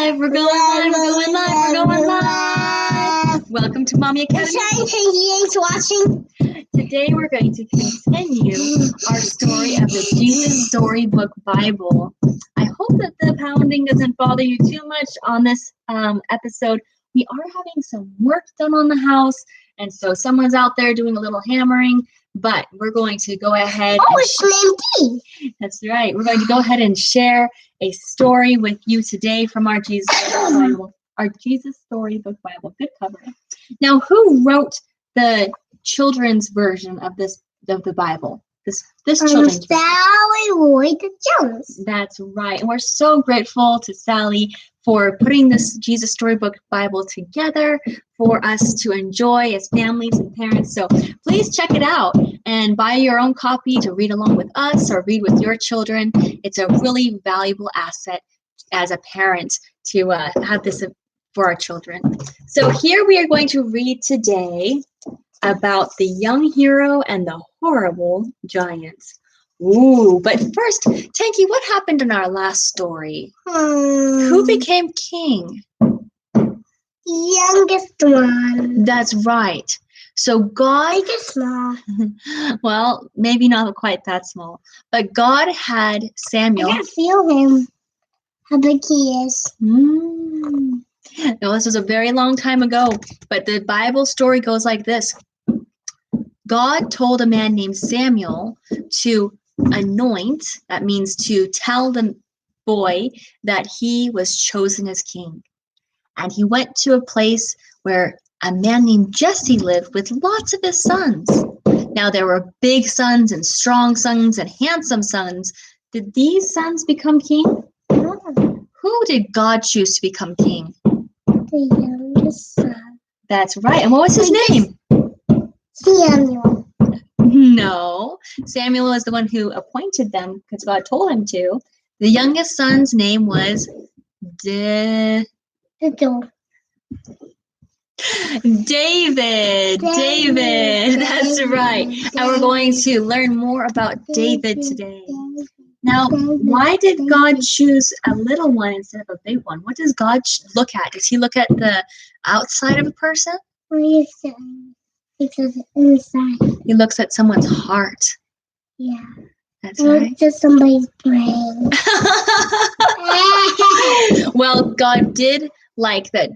live. We're going live. We're going live. We're going live. Welcome to Mommy Academy. Thanks for watching. Today we're going to continue our story of the Jesus Storybook Bible. I hope that the pounding doesn't bother you too much on this episode. We are having some work done on the house, and so someone's out there doing a little hammering, but we're going to go ahead. Oh, it's named D. That's right. We're going to go ahead and share a story with you today from our Jesus Bible, our Jesus Storybook Bible. Good cover. Now, who wrote the children's version of the Bible? This children's version. Sally Lloyd-Jones. That's right. And we're so grateful to Sally for putting this Jesus Storybook Bible together for us to enjoy as families and parents. So please check it out and buy your own copy to read along with us or read with your children. It's a really valuable asset as a parent to have this for our children. So here we are going to read today about the young hero and the horrible giants. Ooh, but first, Tankie, what happened in our last story? Who became king? Youngest one. That's right. So God... Make it small. Well, maybe not quite that small. But God had Samuel... I can feel him. How big he is. Now, this was a very long time ago, but the Bible story goes like this. God told a man named Samuel to anoint, that means to tell the boy that he was chosen as king. And he went to a place where a man named Jesse lived with lots of his sons. Now there were big sons and strong sons and handsome sons. Did these sons become king? No. Who did God choose to become king? The youngest son. That's right. And what was his name? Samuel. No, Samuel was the one who appointed them because God told him to. The youngest son's name was David. That's right. And we're going to learn more about David today. Now, why did God choose a little one instead of a big one? What does God look at? Does he look at the outside of a person? What are you saying? Because inside. He looks at someone's heart. Yeah. That's right. Just somebody's brain. Well, God did like that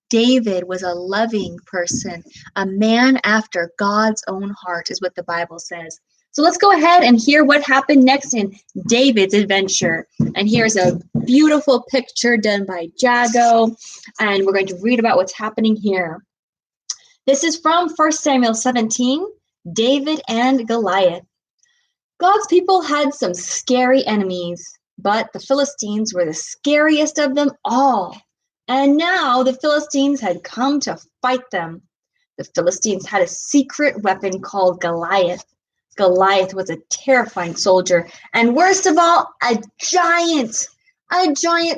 David was a loving person, a man after God's own heart is what the Bible says. So let's go ahead and hear what happened next in David's adventure. And here's a beautiful picture done by Jago. And we're going to read about what's happening here. This is from 1 Samuel 17, David and Goliath. God's people had some scary enemies, but the Philistines were the scariest of them all. And now the Philistines had come to fight them. The Philistines had a secret weapon called Goliath. Goliath was a terrifying soldier, and worst of all, a giant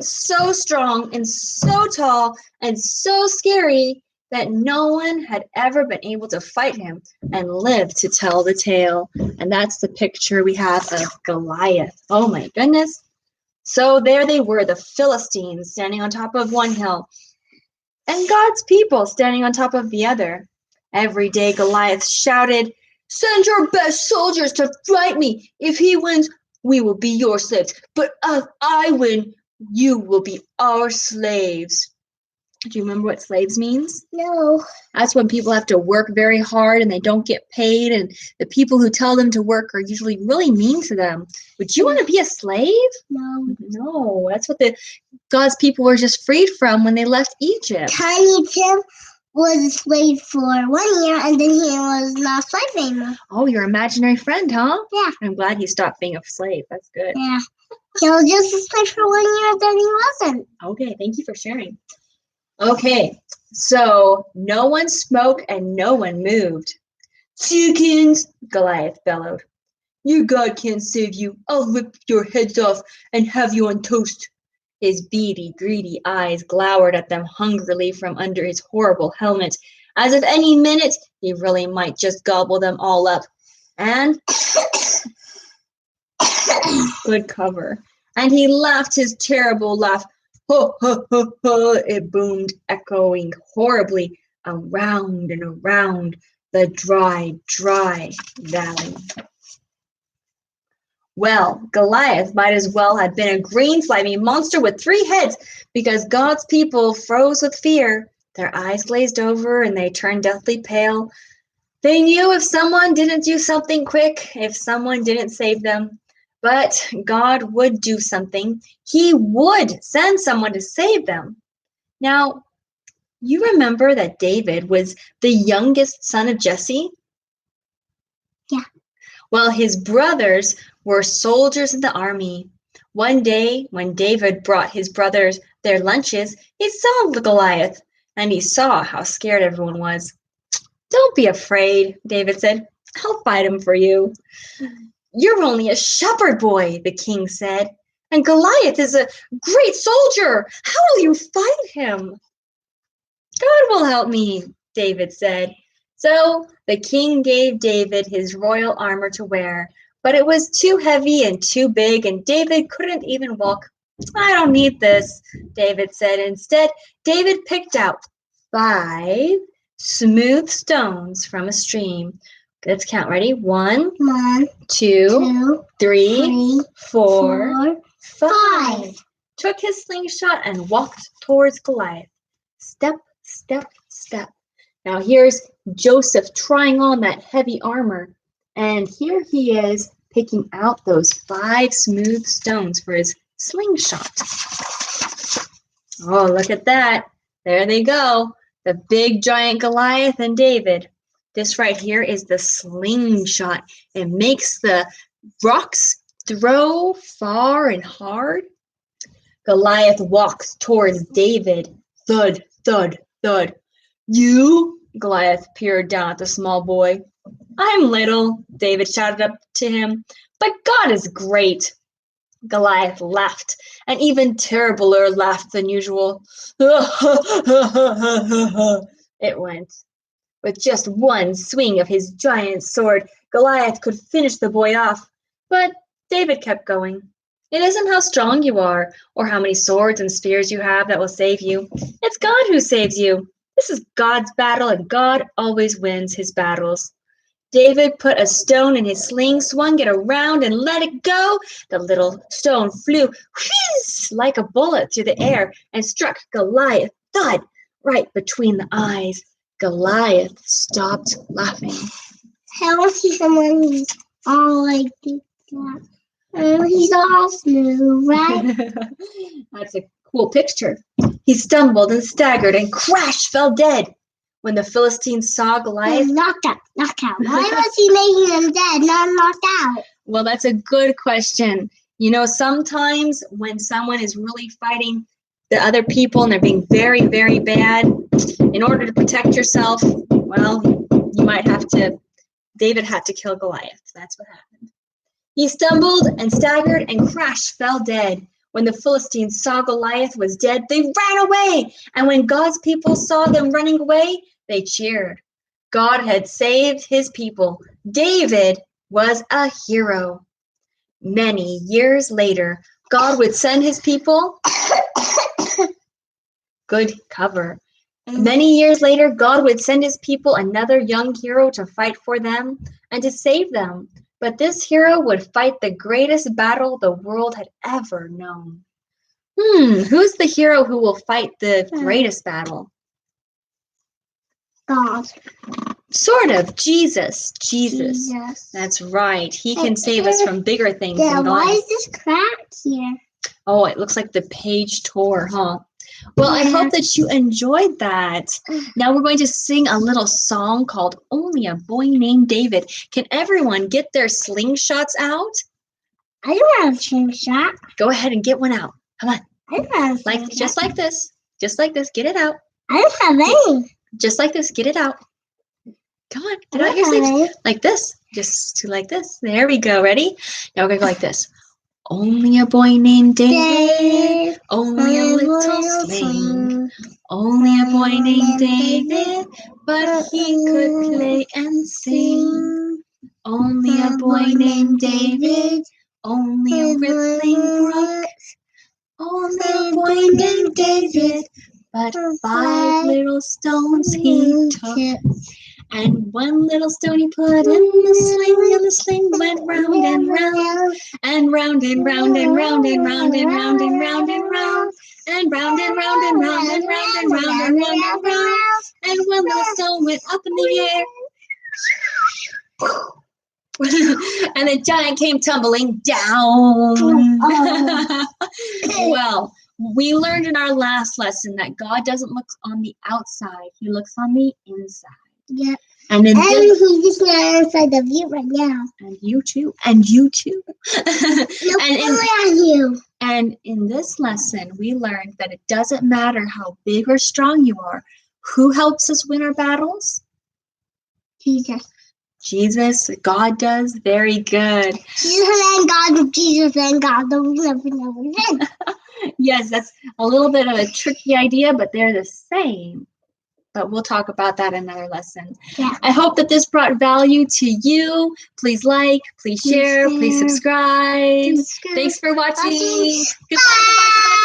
so strong and so tall and so scary that no one had ever been able to fight him and live to tell the tale. And that's the picture we have of Goliath. Oh my goodness. So there they were, the Philistines standing on top of one hill, and God's people standing on top of the other. Every day Goliath shouted, "Send your best soldiers to fight me. If he wins, we will be your slaves. But if I win, you will be our slaves." Do you remember what slaves means? No. That's when people have to work very hard and they don't get paid, and the people who tell them to work are usually really mean to them. Would you want to be a slave? No. No, that's what God's people were just freed from when they left Egypt. Tiny Tim was a slave for 1 year, and then he was not a slave anymore. Oh, your imaginary friend, huh? Yeah. I'm glad he stopped being a slave. That's good. Yeah. He was just a slave for 1 year, then he wasn't. Okay, thank you for sharing. Okay, so no one spoke and no one moved. "Chickens," Goliath bellowed. "Your God can't save you. I'll rip your heads off and have you on toast." His beady, greedy eyes glowered at them hungrily from under his horrible helmet, as if any minute he really might just gobble them all up. And good cover. And he laughed his terrible laugh. Ho, ho, ho, ho, it boomed, echoing horribly around and around the dry, dry valley. Well, Goliath might as well have been a green, slimy monster with 3 heads, because God's people froze with fear. Their eyes glazed over and they turned deathly pale. They knew if someone didn't do something quick, if someone didn't save them, but God would do something. He would send someone to save them. Now, you remember that David was the youngest son of Jesse? Yeah. Well, his brothers were soldiers in the army. One day, when David brought his brothers their lunches, he saw Goliath, and he saw how scared everyone was. "Don't be afraid," David said. "I'll fight him for you." "You're only a shepherd boy," the king said, "and Goliath is a great soldier. How will you fight him?" "God will help me," David said. So the king gave David his royal armor to wear, but it was too heavy and too big, and David couldn't even walk. "I don't need this," David said. Instead, David picked out 5 smooth stones from a stream. Let's count. Ready? 1, 2, 3, 4, 5. Took his slingshot and walked towards Goliath. Step, step, step. Now here's Joseph trying on that heavy armor, and here he is picking out those 5 smooth stones for his slingshot. Oh, look at that. There they go. The big giant Goliath and David. This right here is the slingshot. It makes the rocks throw far and hard. Goliath walks towards David. Thud, thud, thud. "You?" Goliath peered down at the small boy. "I'm little," David shouted up to him, "but God is great." Goliath laughed, an even terribler laugh than usual. It went. With just one swing of his giant sword, Goliath could finish the boy off. But David kept going. It isn't how strong you are, or how many swords and spears you have that will save you. It's God who saves you. This is God's battle, and God always wins his battles. David put a stone in his sling, swung it around, and let it go. The little stone flew whiz, like a bullet through the air and struck Goliath, thud, right between the eyes. Goliath stopped laughing. I want to see someone who's all like that. He's all smooth, right? That's a cool picture. He stumbled and staggered and crash fell dead. When the Philistines saw Goliath, knocked out. Why was he making him dead, not knocked out? Well, that's a good question. You know, sometimes when someone is really fighting the other people and they're being very, very bad, in order to protect yourself, well, you might have to, David had to kill Goliath. That's what happened. He stumbled and staggered and crash fell dead. When the Philistines saw Goliath was dead, they ran away. And when God's people saw them running away, they cheered. God had saved his people. David was a hero. Many years later, God would send his people good cover. Many years later, God would send his people another young hero to fight for them and to save them. But this hero would fight the greatest battle the world had ever known. Who's the hero who will fight the greatest battle? God. Sort of. Jesus. That's right. He can save us from bigger things than why Goliath. is this cracked here? Oh, it looks like the page tore, huh? Well, I hope that you enjoyed that. Now we're going to sing a little song called Only a Boy Named David. Can everyone get their slingshots out? I don't have a slingshot. Go ahead and get one out. Come on. I don't have a slingshot. Just like this. Just like this. Get it out. I don't have any. Just like this. Get it out. Come on. Get out your sleeves. Like this. Just like this. There we go. Ready? Now we're going to go like this. Only a boy named David, only a little sling. Only a boy named David, but he could play and sing. Only a boy named David, only a rippling brook. only a boy named David, but 5 little stones he took. And 1 little stone he put in the sling, and the sling went round and round, and round and round and round and round and round and round and round, and round and round and round and round and round and round and round, and 1 little stone went up in the air. And the giant came tumbling down. Well, we learned in our last lesson that God doesn't look on the outside, he looks on the inside. Yep. And he's just not inside of you right now. And you too. And you too. You. And in this lesson, we learned that it doesn't matter how big or strong you are. Who helps us win our battles? Jesus, God does. Very good. Jesus and God. Yes, that's a little bit of a tricky idea, but they're the same. But we'll talk about that in another lesson. Yeah. I hope that this brought value to you. Please like, please share, please subscribe. Thanks for watching. Goodbye.